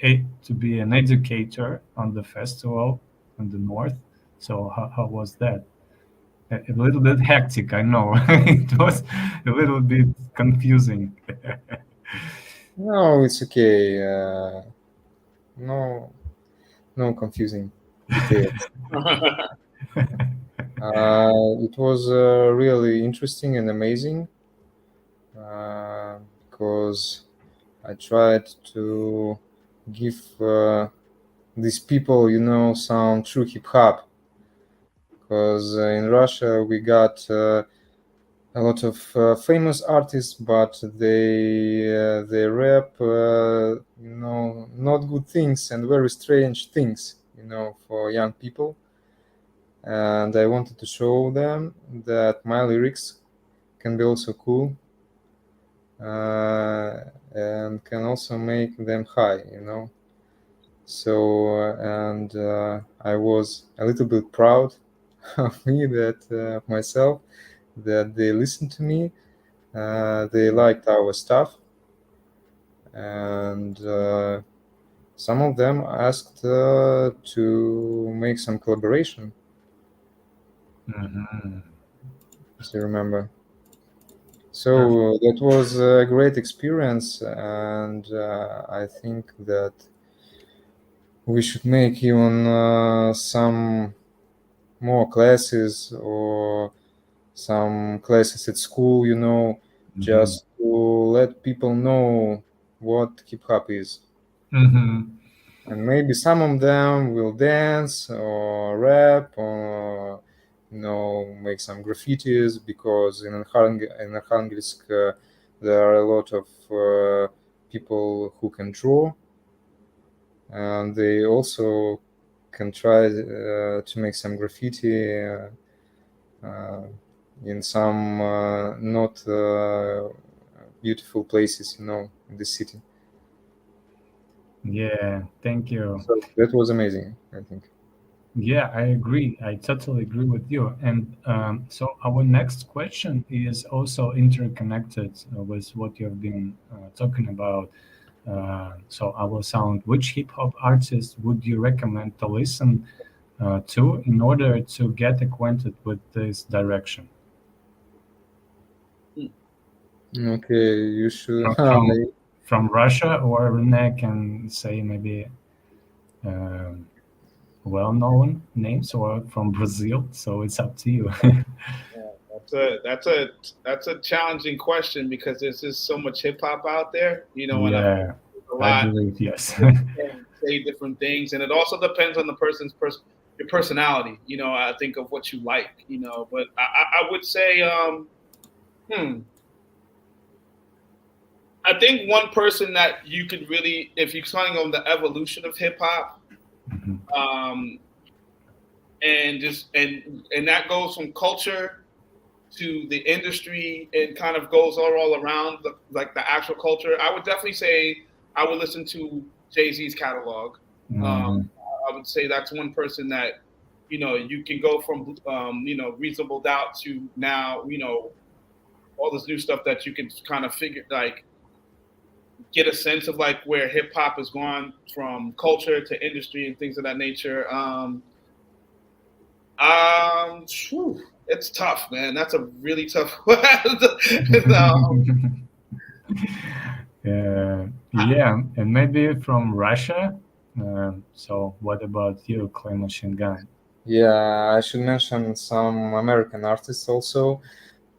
to be an educator on the festival in the north? So how was that? A little bit hectic, I know. It was a little bit confusing. No, it's okay. No, no confusing details. It was really interesting and amazing because I tried to give these people, some true hip hop. Because in Russia we got a lot of famous artists, but they rap, not good things and very strange things, for young people. And I wanted to show them that my lyrics can be also cool and can also make them high. So and I was a little bit proud of me that myself that they listened to me. They liked our stuff, and some of them asked to make some collaboration. Mhm. If you remember. So that was a great experience, and I think that we should make even some more classes or some classes at school, just to let people know what hip hop is. Mhm. And maybe some of them will dance or rap or make some graffitis, because in Arkhangelsk there are a lot of people who can draw, and they also can try to make some graffiti uh, in some not beautiful places, in the city. Yeah, thank you. So that was amazing, I think. Yeah, I agree. I totally agree with you. And so our next question is also interconnected with what you've been talking about. So I will sound, which hip hop artist would you recommend to listen to in order to get acquainted with this direction? Okay, you should. From from, from Russia, or Rene can say maybe um, well-known names, or from Brazil. So it's up to you. That's a challenging question because there's just so much hip hop out there, and I feel Yeah, there's a I lot believe yes. can say different things, and it also depends on the person's your personality. I think of what you like. But I would say, hmm, I think one person that you could really, if you're talking on the evolution of hip hop, Mhm. um, and just and that goes from culture to the industry and kind of goes all around like the actual culture. I would definitely say I would listen to Jay-Z's catalog. Mhm. I would say that's one person that you can go from Reasonable Doubt to now all this new stuff that you can kind of figure like get a sense of like where hip hop has gone from culture to industry and things of that nature. Whew, it's tough, man. That's a really tough one. Yeah, and maybe from Russia. So what about you, Clay Machine Gun? Yeah, I should mention some American artists also.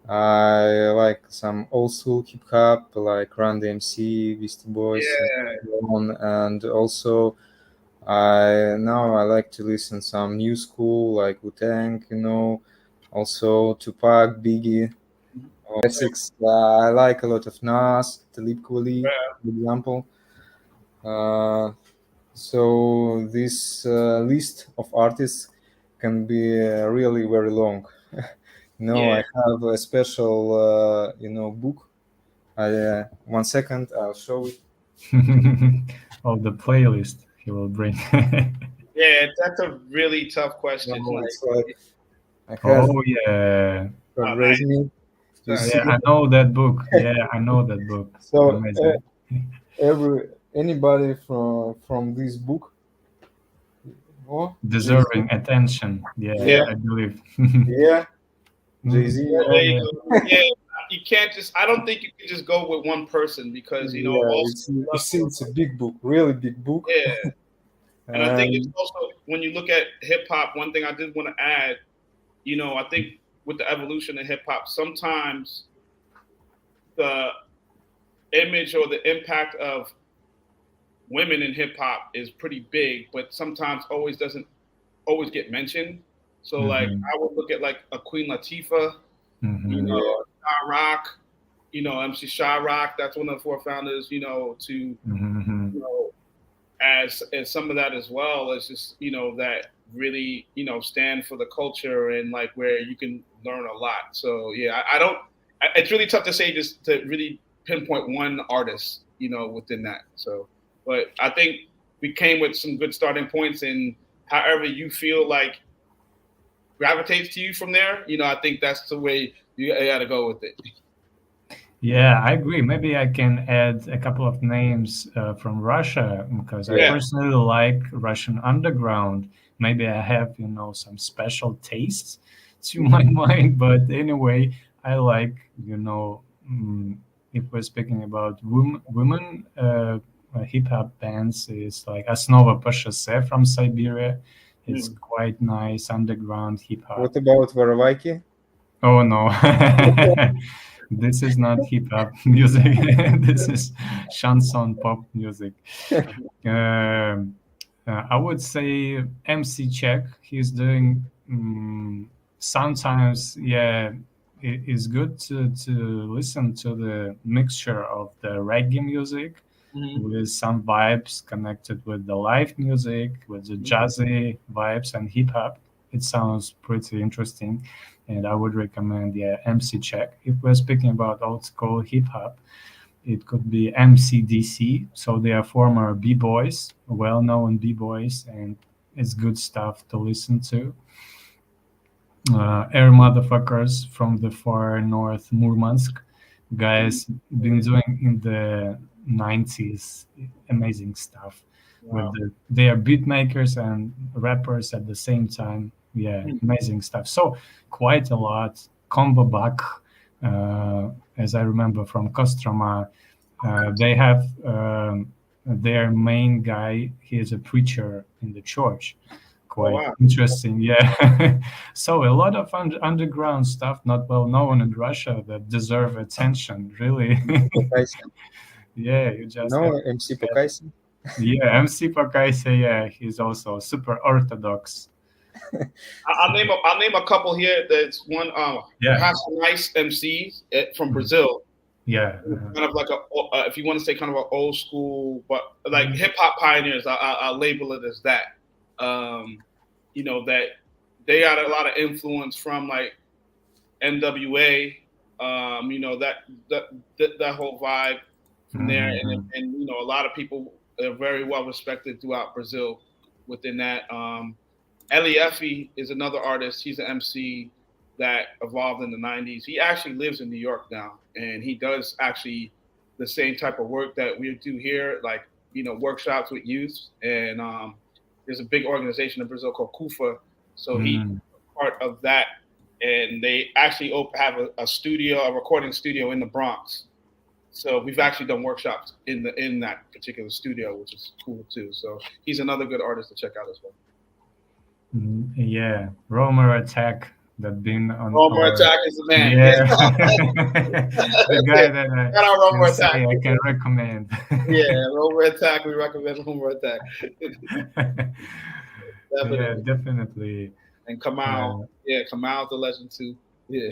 I like some old school hip hop, like Run DMC, Beastie Boys, Yeah, and also I like to listen some new school like Wu-Tang, also Tupac, Biggie, classics. I like a lot of Nas, Talib Kweli, for example. Uh, so this list of artists can be really very long. yeah. I have a special, book. 1 second, I'll show it. Oh, the playlist he will bring. Yeah, that's a really tough question. No, Like, it's like I heard Oh yeah, God Oh, Raise nice. Me. You Nice. see, yeah. I know that book. Yeah, I know that book. so Amazing. every anybody from this book, oh, Jay Z, Deserving attention. Yeah, yeah, Yeah. I believe. yeah, Jay Mm, Z, Yeah, there you yeah. go. Yeah, you can't just. I don't think you can just go with one person because yeah. also It's you you love see, it's a big book, really big book, yeah. And I think it's and also when you look at hip hop. One thing I did want to add, I think with the evolution of hip hop, sometimes the image or the impact of women in hip hop is pretty big, but sometimes always doesn't always get mentioned. So like Mhm, I would look at like a Queen Latifah, mhm, yeah, Shy Rock, MC Shy Rock. That's one of the four founders. To mhm, as some of that as well as just that really stand for the culture and like where you can learn a lot. So yeah, I don't. It's really tough to say just to really pinpoint one artist within that. So, but I think we came with some good starting points, and however you feel like gravitates to you from there, I think that's the way you got to go with it. Yeah, I agree. Maybe I can add a couple of names from Russia because I yeah. Yeah. personally like Russian underground. Maybe I have, some special tastes to my mind, but anyway, I like, if we're speaking about women hip hop bands, it's like Osnova Pashase from Siberia. It's Mm. quite nice underground hip hop. What about Varavaki? Oh no, this is not hip hop music. This is chanson pop music. Um, I would say MC Check. He's doing sometimes. Yeah, it's good to listen to the mixture of the reggae music Mhm. with some vibes connected with the live music, with the Mhm. jazzy vibes and hip hop. It sounds pretty interesting, and I would recommend MC Check. If we're speaking about old school hip hop, it could be MCDC. So they are former b boys, well-known b boys, and it's good stuff to listen to. Air motherfuckers from the far north Murmansk Mhm. guys been doing in the 90s amazing stuff with Wow. they are beat makers and rappers at the same time. Yeah, Mm. amazing stuff. So quite a lot. Combo back, as I remember from Kostroma, they have their main guy. He is a preacher in the church. Oh Quite wow. interesting, yeah. So a lot of underground stuff not well known in Russia that deserve attention. Really, Pokaйся. yeah. You just have No, to MC look at. Pokaйся. Yeah, MC Pakaisa, yeah, he's also super orthodox. I'll name a couple here. That's one. You Yeah, have some nice MCs from Brazil. yeah. Kind of like if you want to say kind of an old school, but like hip hop pioneers. I'll label it as that. That they got a lot of influence from like NWA. That whole vibe from there, Mhm. and a lot of people are very well respected throughout Brazil within that. Eliefe is another artist. He's an MC that evolved in the 90s. He actually lives in New York now, and he does actually the same type of work that we do here, like, workshops with youth. And there's a big organization in Brazil called KUFA. So he's Mm. part of that. And they actually have a studio, a recording studio in the Bronx. So we've actually done workshops in that particular studio, which is cool too. So he's another good artist to check out as well. Yeah, Romer Attack that been on Romer our Attack is the man. Yeah. yeah the guy that I Shout out can Romer say Attack. I can recommend. Yeah, Romer Attack. We recommend Romer Attack. Yeah, Definitely. definitely. And Kamal. Uh, Yeah, Kamal's a legend too. Yeah.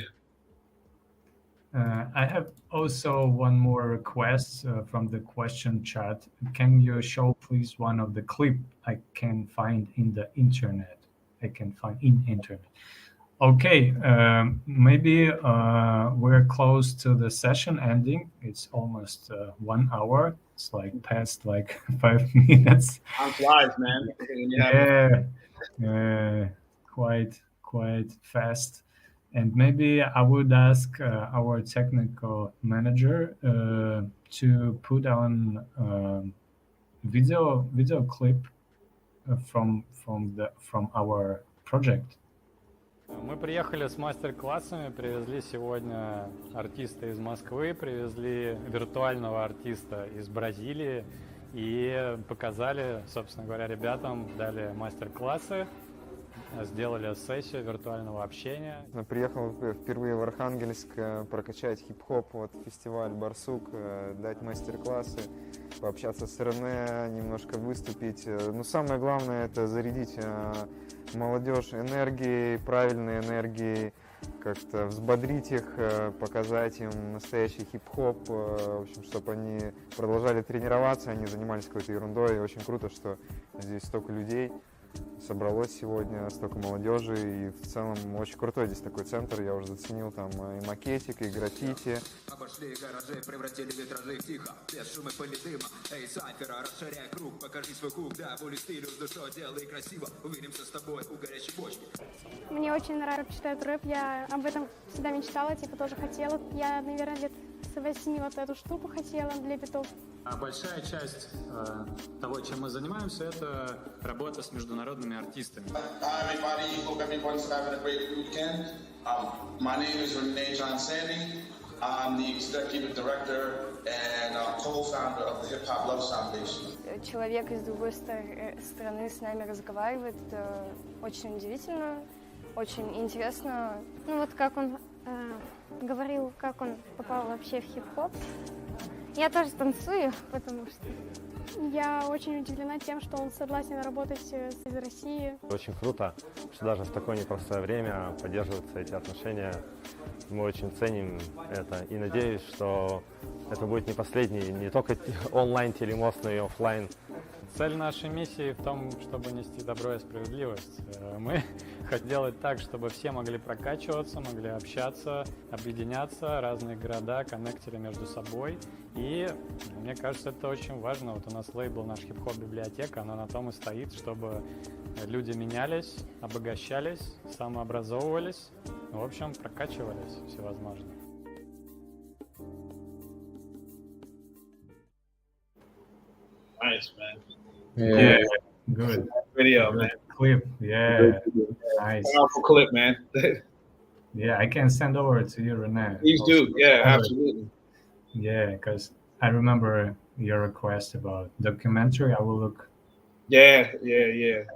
I have also one more request from the question chat. Can you show please one of the clip I can find in the internet? I can find in internet. Okay, maybe we're close to the session ending. It's almost 1 hour. It's like past like 5 minutes. Time flies, man. When you have Yeah, uh, quite quite fast. And maybe I would ask our technical manager to put on video clip from our project. Мы приехали с мастер-классами, привезли сегодня артиста из Москвы, привезли виртуального артиста из Бразилии и показали, собственно говоря, ребятам, дали мастер-классы, сделали сессию виртуального общения. Приехал впервые в Архангельск прокачать хип-хоп, вот фестиваль «Барсук», дать мастер-классы, пообщаться с Рене, немножко выступить. Но самое главное — это зарядить молодежь энергией, правильной энергией, как-то взбодрить их, показать им настоящий хип-хоп, в общем, чтобы они продолжали тренироваться, они занимались какой-то ерундой. И очень круто, что здесь столько людей собралось сегодня, столько молодежи, и в целом очень крутой здесь такой центр. Я уже заценил там и макетик, и граффити. Обошли гаражи, превратили витражи в тихо, без шума пыли дыма. Эй, Сайфера, расширяй круг, покажи свой кук, да, волю стилю, с душой делай красиво. Увидимся с тобой у горячей бочки. Мне очень нравится читать рэп, я об этом всегда мечтала, типа тоже хотела. Я, наверное, лет с 8 вот эту штуку хотела для битов. Большая часть того, чем мы занимаемся, это работа с международными артистами. Hi everybody, hope everyone's having a great weekend. My name is Rene. I'm the executive director and co-founder of the Hip Hop Love Foundation. Человек из другой страны с нами разговаривает, очень удивительно, очень интересно. Ну вот как он говорил, как он попал вообще в хип-хоп. Я тоже танцую, потому что я очень удивлена тем, что он согласен работать из России. Очень круто, что даже в такое непростое время поддерживаются эти отношения. Мы очень ценим это и надеюсь, что это будет не последний, не только онлайн-телемост, но и офлайн. Цель нашей миссии в том, чтобы нести добро и справедливость. Мы хотим делать так, чтобы все могли прокачиваться, могли общаться, объединяться, разные города, коннектеры между собой. И мне кажется, это очень важно. Вот у нас лейбл «Наш хип-хоп библиотека», она на том и стоит, чтобы люди менялись, обогащались, самообразовывались, в общем, прокачивались всевозможно. Nice, man. Yeah, good Video, good man. clip. Yeah, nice. Powerful clip, man. Yeah, I can send over to you, Rene. Please do. Also. Yeah, absolutely. Yeah, because I remember your request about documentary. I will look Yeah.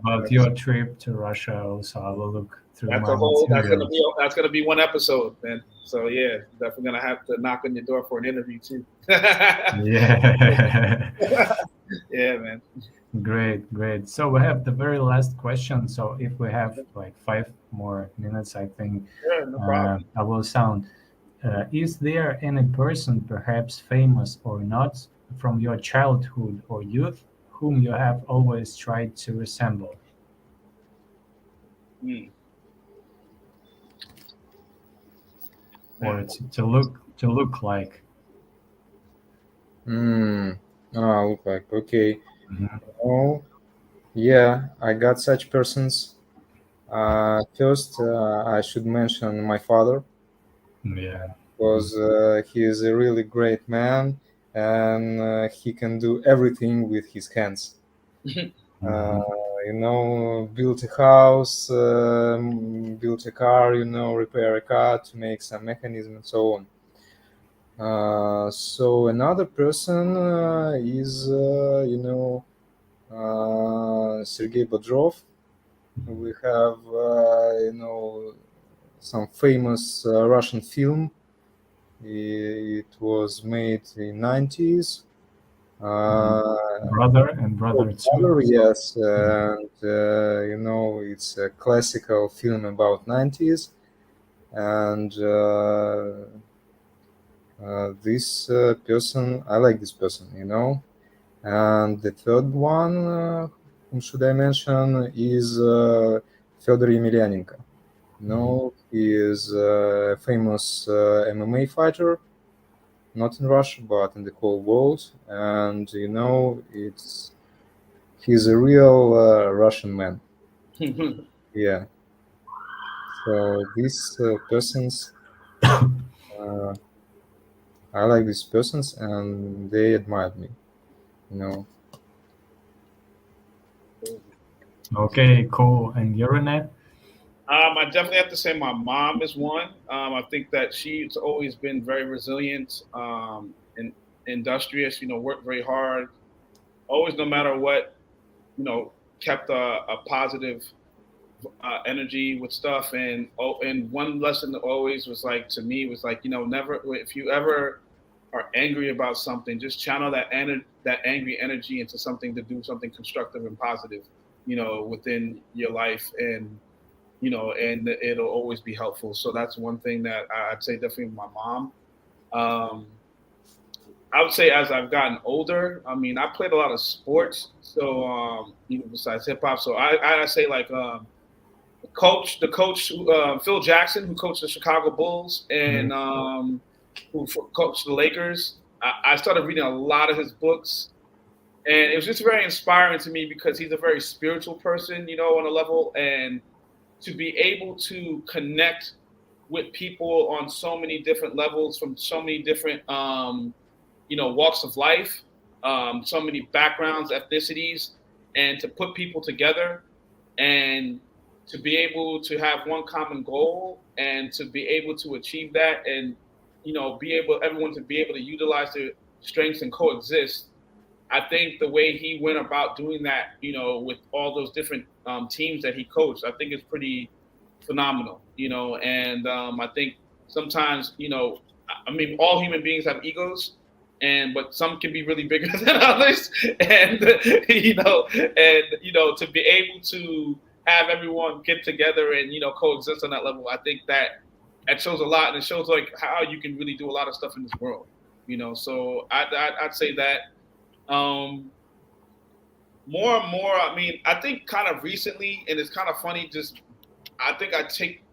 about your trip to Russia. Also, I will look through That's my a whole. materials. That's gonna be one episode, man. So yeah, definitely gonna have to knock on your door for an interview too. Yeah. Yeah, man. Great. So we have the very last question. So if we have like 5 more minutes, I think Yeah, no problem. I will sound. Is there any person, perhaps famous or not, from your childhood or youth, whom you have always tried to resemble? Hmm. Or to look like? Look like, okay. Mhm. Oh, yeah, I got such persons. First, I should mention my father, Yeah. because he is a really great man, and he can do everything with his hands. Build a house, build a car, repair a car to make some mechanism and so on. So another person is, Sergey Bodrov. We have, some famous Russian film. It was made in 90s. Brother and brother Brother, too. yes, and it's a classical film about 90s, and this person, I like this person, And the third one, whom should I mention, is Fyodor Yemelyanenko. He is a famous MMA fighter, not in Russia, but in the whole world. And, he's a real Russian man. Yeah. these persons. I like these persons, and they admired me. You know. Okay, cool. And you're Rene? I definitely have to say my mom is one. I think that she's always been very resilient and industrious. Worked very hard. Always, no matter what, kept a positive energy with stuff. And one lesson that always was like to me was like, never, if you ever are angry about something, just channel that angry energy into something to do something constructive and positive, within your life, and it'll always be helpful. So that's one thing that I'd say definitely my mom. I would say as I've gotten older, I mean, I played a lot of sports, so besides hip hop. So I say like the coach Phil Jackson, who coached the Chicago Bulls and who coached the Lakers. I started reading a lot of his books, and it was just very inspiring to me because he's a very spiritual person, on a level, and to be able to connect with people on so many different levels from so many different walks of life, so many backgrounds, ethnicities, and to put people together and to be able to have one common goal and to be able to achieve that, and everyone to be able to utilize their strengths and coexist. I think the way he went about doing that, with all those different teams that he coached, I think is pretty phenomenal, and I think sometimes, I mean, all human beings have egos, but some can be really bigger than others, and to be able to have everyone get together and coexist on that level, I think that shows a lot, and it shows like how you can really do a lot of stuff in this world, So I'd say that. More and more, I mean, I think kind of recently, and it's kind of funny, just I think I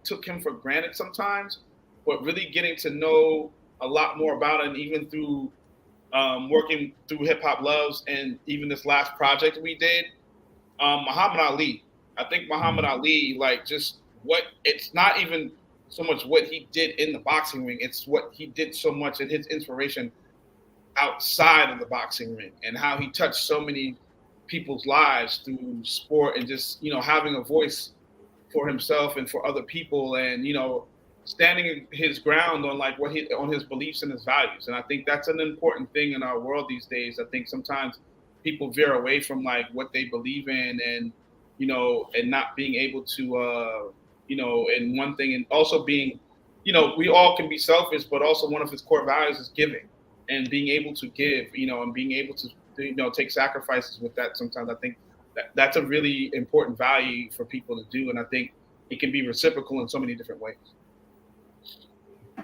took him for granted sometimes, but really getting to know a lot more about him, even through working through Hip Hop Loves and even this last project we did, Muhammad Ali. I think Muhammad Ali, like it's not even so much what he did in the boxing ring, it's what he did so much and his inspiration outside of the boxing ring and how he touched so many people's lives through sport and just, having a voice for himself and for other people and, standing his ground on like on his beliefs and his values. And I think that's an important thing in our world these days. I think sometimes people veer away from like what they believe in and, and not being able to, and one thing, and also being, we all can be selfish, but also one of his core values is giving. And being able to give, and being able to, take sacrifices with that. Sometimes I think that's a really important value for people to do, and I think it can be reciprocal in so many different ways.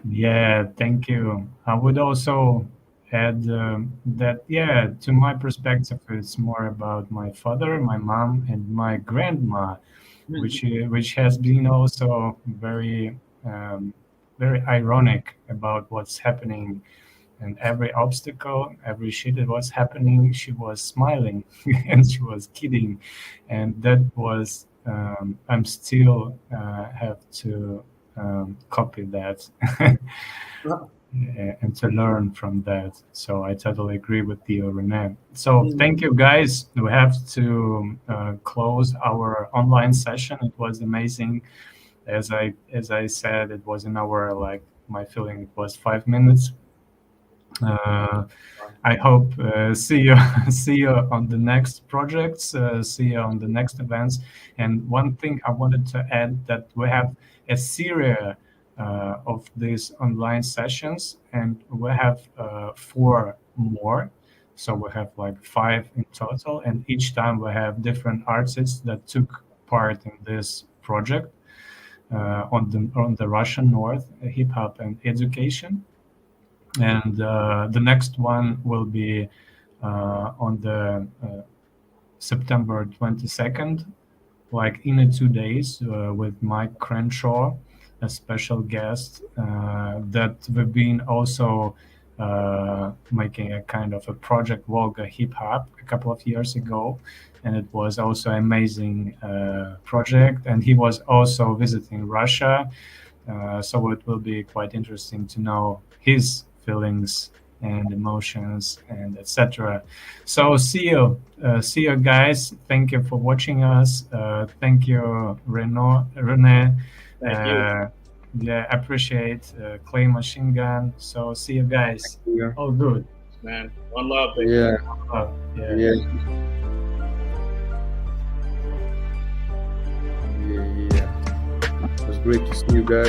Yeah, thank you. I would also add that, to my perspective, it's more about my father, my mom, and my grandma, which has been also very very ironic about what's happening. And every obstacle, every shit that was happening, she was smiling and she was kidding. And that was, I'm still have to copy that and to learn from that. So I totally agree with you, Rene. So thank you, guys. We have to close our online session. It was amazing. As I said, it was an hour. Like my feeling, it was 5 minutes. I hope see you on the next projects, see you on the next events. And one thing I wanted to add that we have a series of these online sessions, and we have 4 more. So we have like 5 in total, and each time we have different artists that took part in this project on the Russian North, hip hop and education. And the next one will be on the September 22nd, like in 2 days, with Mike Crenshaw, a special guest that we've been also making a kind of a project Volga hip hop a couple of years ago, and it was also an amazing project. And he was also visiting Russia, so it will be quite interesting to know his feelings and emotions and etc. So see you guys. Thank you for watching us. Thank you, Rene. Thank you. Yeah, appreciate Clay Machine Gun. So see you guys. Yeah. All good. Man, one love, baby. Yeah. Yeah. Yeah. Yeah. It was great to see you guys.